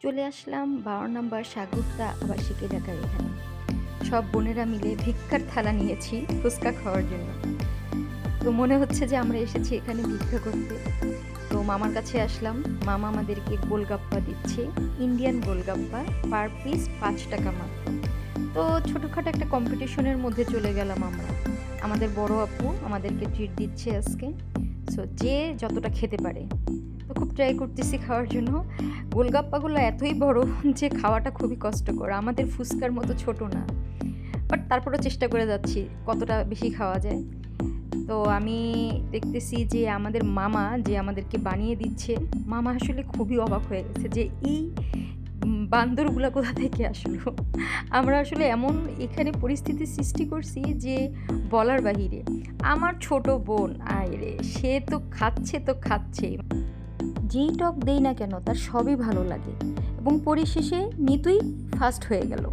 চলে আসলাম 12 নম্বর সাগুপ্তা আবাসিক এলাকার এখানে। সব বোনেরা মিলে ভিক্ষার থালা নিয়েছি ফুচকা খাওয়ার জন্য। তো মনে হচ্ছে যে আমরা এসেছি এখানে ভিক্ষা করতে। তো মামার কাছে আসলাম। মামা আমাদেরকে গোলগাপ্পা দিচ্ছে, ইন্ডিয়ান গোলগাপ্পা, পার পিস 5 টাকা মাত্র। তো ছোটোখাটো একটা কম্পিটিশনের মধ্যে চলে গেলাম আমরা। আমাদের বড় আপু আমাদেরকে ট্রিট দিচ্ছে আজকে। সো যে যতটা খেতে পারে। তো খুব ট্রাই করতেছি খাওয়ার জন্য। গোলগাপ্পাগুলো এতই বড় যে খাওয়াটা খুবই কষ্টকর, আমাদের ফুচকার মতো ছোট না। বাট তারপরেও চেষ্টা করে যাচ্ছি কতটা বেশি খাওয়া যায়। তো আমি দেখতেছি যে আমাদের মামা যে আমাদেরকে বানিয়ে দিচ্ছে, মামা আসলে খুবই অবাক হয়ে গেছে যে এই বান্দরগুলা কোথা থেকে আসলো। আমরা আসলে এমন এখানে পরিস্থিতির সৃষ্টি করছি যে বলার বাহিরে। আমার ছোট বোন আয়রে, সে তো খাচ্ছে তো খাচ্ছেই। যেই টক দেই না কেন তার সবই ভালো লাগে এবং পরিশেষে নিতুই ফার্স্ট হয়ে গেল।